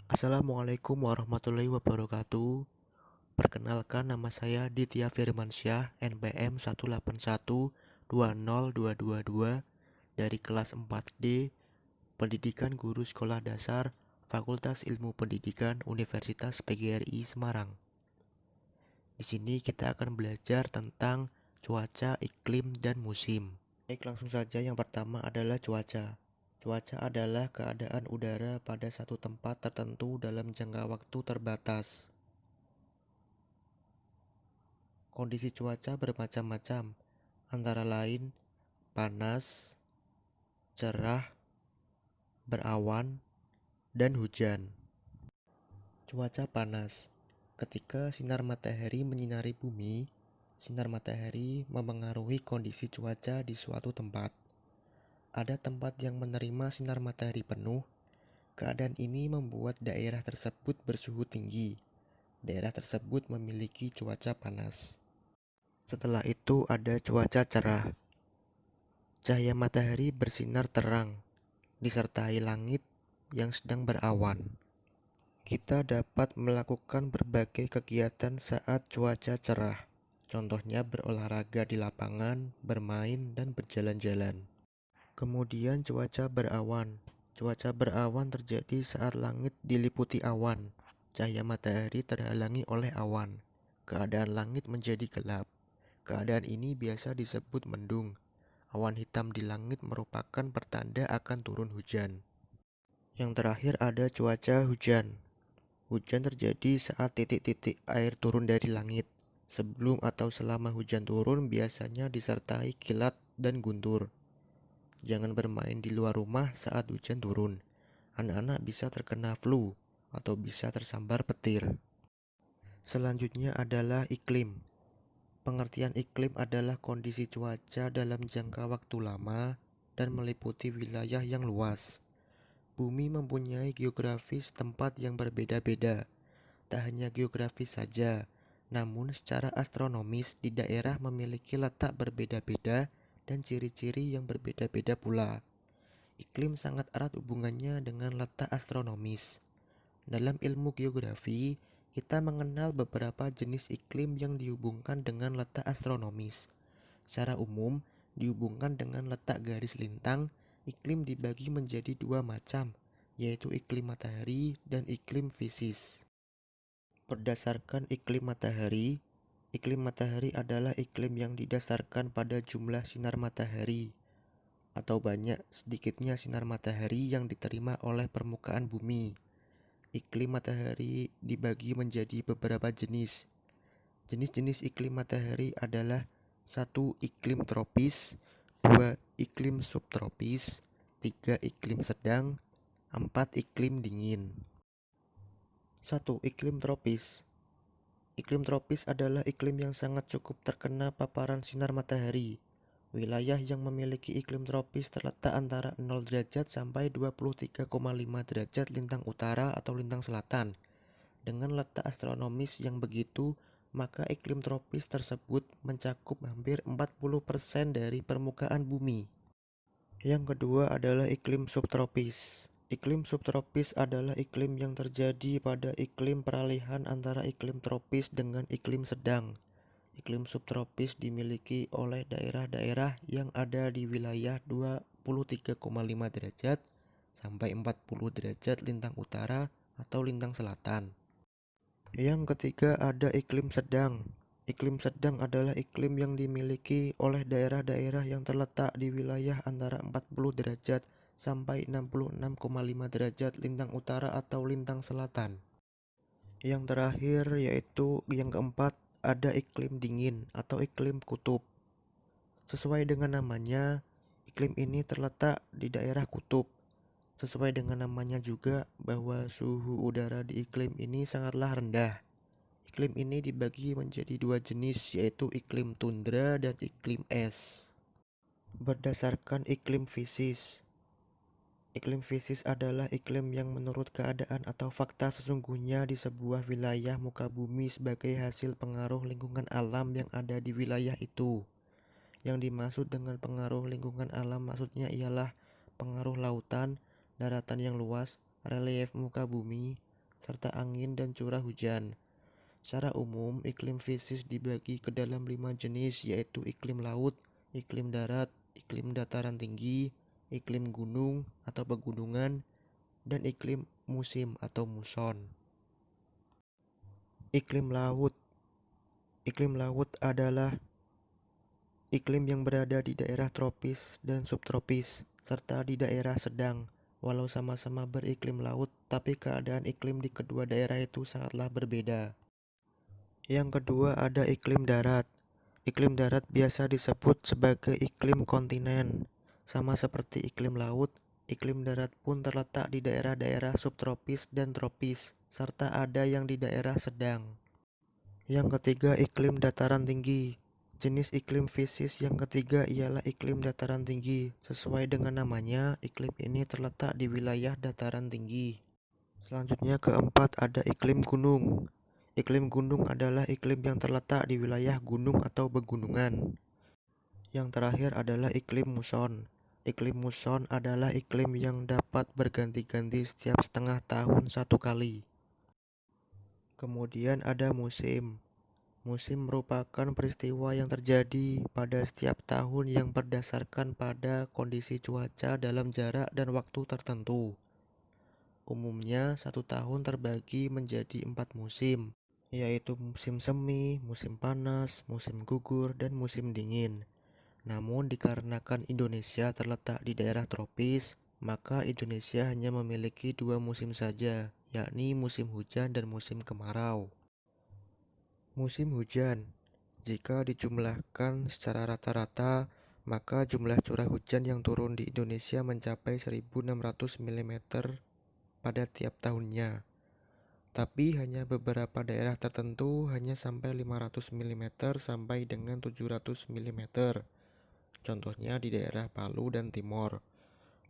Assalamualaikum warahmatullahi wabarakatuh. Perkenalkan, nama saya Ditya Firmansyah, NPM 181202222 dari kelas 4D Pendidikan Guru Sekolah Dasar Fakultas Ilmu Pendidikan Universitas PGRI Semarang. Di sini kita akan belajar tentang cuaca, iklim, dan musim. Baik, langsung saja. Yang pertama adalah cuaca. Cuaca adalah keadaan udara pada satu tempat tertentu dalam jangka waktu terbatas. Kondisi cuaca bermacam-macam, antara lain panas, cerah, berawan, dan hujan. Cuaca panas. Ketika sinar matahari menyinari bumi, sinar matahari memengaruhi kondisi cuaca di suatu tempat. Ada tempat yang menerima sinar matahari penuh. Keadaan ini membuat daerah tersebut bersuhu tinggi. Daerah tersebut memiliki cuaca panas. Setelah itu ada cuaca cerah. Cahaya matahari bersinar terang, disertai langit yang sedang berawan. Kita dapat melakukan berbagai kegiatan saat cuaca cerah. Contohnya berolahraga di lapangan, bermain, dan berjalan-jalan. Kemudian cuaca berawan. Cuaca berawan terjadi saat langit diliputi awan. Cahaya matahari terhalangi oleh awan. Keadaan langit menjadi gelap. Keadaan ini biasa disebut mendung. Awan hitam di langit merupakan pertanda akan turun hujan. Yang terakhir ada cuaca hujan. Hujan terjadi saat titik-titik air turun dari langit. Sebelum atau selama hujan turun biasanya disertai kilat dan guntur. Jangan bermain di luar rumah saat hujan turun. Anak-anak bisa terkena flu atau bisa tersambar petir. Selanjutnya adalah iklim. Pengertian iklim adalah kondisi cuaca dalam jangka waktu lama dan meliputi wilayah yang luas. Bumi mempunyai geografis tempat yang berbeda-beda. Tak hanya geografis saja, namun secara astronomis di daerah memiliki letak berbeda-beda dan ciri-ciri yang berbeda-beda pula. Iklim sangat erat hubungannya dengan letak astronomis. Dalam ilmu geografi, kita mengenal beberapa jenis iklim yang dihubungkan dengan letak astronomis. Secara umum, dihubungkan dengan letak garis lintang, iklim dibagi menjadi dua macam, yaitu iklim matahari dan iklim fisis. Berdasarkan iklim matahari adalah iklim yang didasarkan pada jumlah sinar matahari atau banyak sedikitnya sinar matahari yang diterima oleh permukaan bumi. Iklim matahari dibagi menjadi beberapa jenis. Jenis-jenis iklim matahari adalah 1. Iklim tropis, 2. Iklim subtropis, 3. Iklim sedang, 4. Iklim dingin. 1. Iklim tropis. Iklim tropis adalah iklim yang sangat cukup terkena paparan sinar matahari. Wilayah yang memiliki iklim tropis terletak antara 0 derajat sampai 23,5 derajat lintang utara atau lintang selatan. Dengan letak astronomis yang begitu, maka iklim tropis tersebut mencakup hampir 40% dari permukaan bumi. Yang kedua adalah iklim subtropis. Iklim subtropis adalah iklim yang terjadi pada iklim peralihan antara iklim tropis dengan iklim sedang. Iklim subtropis dimiliki oleh daerah-daerah yang ada di wilayah 23,5 derajat sampai 40 derajat lintang utara atau lintang selatan. Yang ketiga ada iklim sedang. Iklim sedang adalah iklim yang dimiliki oleh daerah-daerah yang terletak di wilayah antara 40 derajat sampai 66,5 derajat lintang utara atau lintang selatan. Yang terakhir yaitu yang keempat ada iklim dingin atau iklim kutub. Sesuai dengan namanya, iklim ini terletak di daerah kutub. Sesuai dengan namanya juga bahwa suhu udara di iklim ini sangatlah rendah. Iklim ini dibagi menjadi dua jenis, yaitu iklim tundra dan iklim es. Berdasarkan iklim fisis, iklim fisis adalah iklim yang menurut keadaan atau fakta sesungguhnya di sebuah wilayah muka bumi sebagai hasil pengaruh lingkungan alam yang ada di wilayah itu. Yang dimaksud dengan pengaruh lingkungan alam maksudnya ialah pengaruh lautan, daratan yang luas, relief muka bumi, serta angin dan curah hujan. Secara umum, iklim fisis dibagi ke dalam 5 jenis, yaitu iklim laut, iklim darat, iklim dataran tinggi, iklim gunung atau pegunungan, dan iklim musim atau muson. Iklim laut. Iklim laut adalah iklim yang berada di daerah tropis dan subtropis, serta di daerah sedang. Walau sama-sama beriklim laut, tapi keadaan iklim di kedua daerah itu sangatlah berbeda. Yang kedua ada iklim darat. Iklim darat biasa disebut sebagai iklim kontinen. Sama seperti iklim laut, iklim darat pun terletak di daerah-daerah subtropis dan tropis, serta ada yang di daerah sedang. Yang ketiga, iklim dataran tinggi. Jenis iklim fisis yang ketiga ialah iklim dataran tinggi. Sesuai dengan namanya, iklim ini terletak di wilayah dataran tinggi. Selanjutnya keempat ada iklim gunung. Iklim gunung adalah iklim yang terletak di wilayah gunung atau pegunungan. Yang terakhir adalah iklim muson. Iklim muson adalah iklim yang dapat berganti-ganti setiap setengah tahun satu kali. Kemudian ada musim. Musim merupakan peristiwa yang terjadi pada setiap tahun yang berdasarkan pada kondisi cuaca dalam jarak dan waktu tertentu. Umumnya, satu tahun terbagi menjadi 4 musim, yaitu musim semi, musim panas, musim gugur, dan musim dingin. Namun, dikarenakan Indonesia terletak di daerah tropis, maka Indonesia hanya memiliki 2 musim saja, yakni musim hujan dan musim kemarau. Musim hujan, jika dijumlahkan secara rata-rata, maka jumlah curah hujan yang turun di Indonesia mencapai 1.600 mm pada tiap tahunnya. Tapi hanya beberapa daerah tertentu hanya sampai 500 mm sampai dengan 700 mm. Contohnya di daerah Palu dan Timor.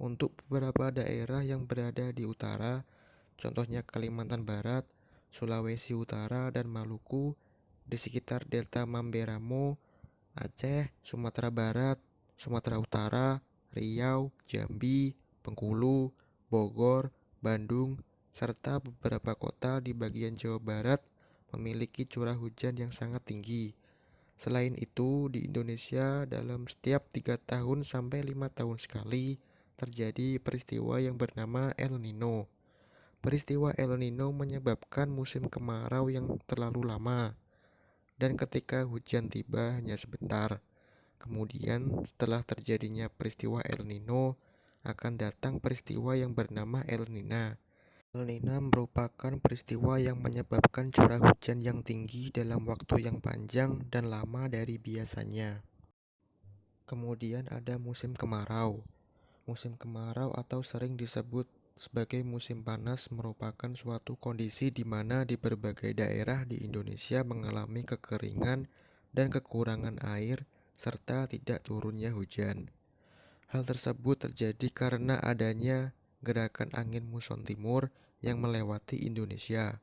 Untuk beberapa daerah yang berada di utara, contohnya Kalimantan Barat, Sulawesi Utara, dan Maluku, di sekitar Delta Mamberamo, Aceh, Sumatera Barat, Sumatera Utara, Riau, Jambi, Bengkulu, Bogor, Bandung, serta beberapa kota di bagian Jawa Barat memiliki curah hujan yang sangat tinggi. Selain itu, di Indonesia dalam setiap 3 tahun sampai 5 tahun sekali terjadi peristiwa yang bernama El Nino. Peristiwa El Nino menyebabkan musim kemarau yang terlalu lama, dan ketika hujan tiba hanya sebentar. Kemudian setelah terjadinya peristiwa El Nino, akan datang peristiwa yang bernama El Nina. El Nina merupakan peristiwa yang menyebabkan curah hujan yang tinggi dalam waktu yang panjang dan lama dari biasanya. Kemudian ada musim kemarau. Musim kemarau atau sering disebut sebagai musim panas merupakan suatu kondisi di mana di berbagai daerah di Indonesia mengalami kekeringan dan kekurangan air serta tidak turunnya hujan. Hal tersebut terjadi karena adanya gerakan angin muson timur yang melewati Indonesia.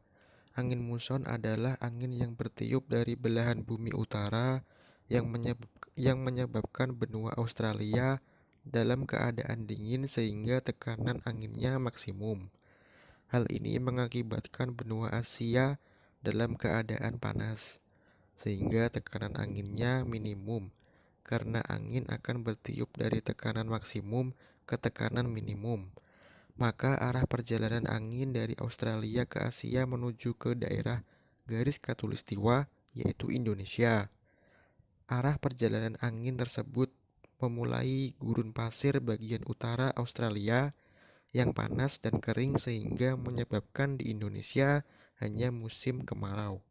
Angin muson adalah angin yang bertiup dari belahan bumi utara yang menyebabkan benua Australia dalam keadaan dingin sehingga tekanan anginnya maksimum. Hal ini mengakibatkan benua Asia dalam keadaan panas, sehingga tekanan anginnya minimum, karena angin akan bertiup dari tekanan maksimum ke tekanan minimum. Maka arah perjalanan angin dari Australia ke Asia menuju ke daerah garis khatulistiwa, yaitu Indonesia. Arah perjalanan angin tersebut memulai gurun pasir bagian utara Australia yang panas dan kering sehingga menyebabkan di Indonesia hanya musim kemarau.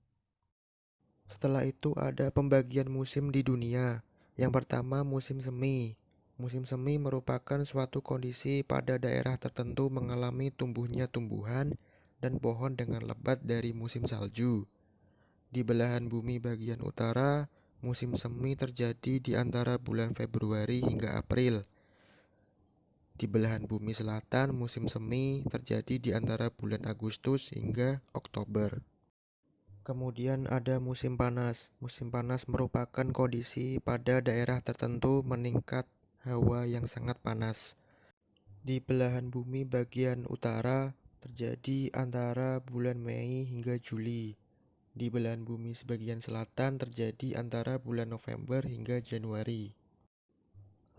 Setelah itu ada pembagian musim di dunia. Yang pertama musim semi. Musim semi merupakan suatu kondisi pada daerah tertentu mengalami tumbuhnya tumbuhan dan pohon dengan lebat dari musim salju. Di belahan bumi bagian utara, musim semi terjadi di antara bulan Februari hingga April. Di belahan bumi selatan, musim semi terjadi di antara bulan Agustus hingga Oktober. Kemudian ada musim panas. Musim panas merupakan kondisi pada daerah tertentu meningkat hawa yang sangat panas. Di belahan bumi bagian utara terjadi antara bulan Mei hingga Juli. Di belahan bumi sebagian selatan terjadi antara bulan November hingga Januari.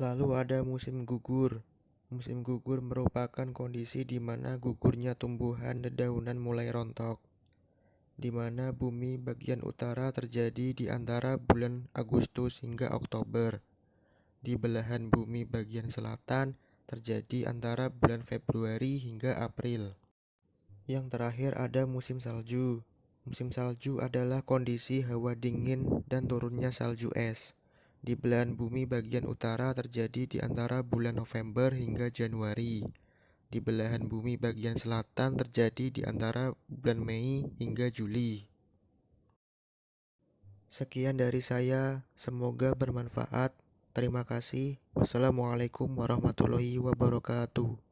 Lalu ada musim gugur. Musim gugur merupakan kondisi di mana gugurnya tumbuhan dedaunan mulai rontok, di mana bumi bagian utara terjadi di antara bulan Agustus hingga Oktober. Di belahan bumi bagian selatan terjadi antara bulan Februari hingga April. Yang terakhir ada musim salju. Musim salju adalah kondisi hawa dingin dan turunnya salju es. Di belahan bumi bagian utara terjadi di antara bulan November hingga Januari. Di belahan bumi bagian selatan terjadi di antara bulan Mei hingga Juli. Sekian dari saya, semoga bermanfaat. Terima kasih. Wassalamualaikum warahmatullahi wabarakatuh.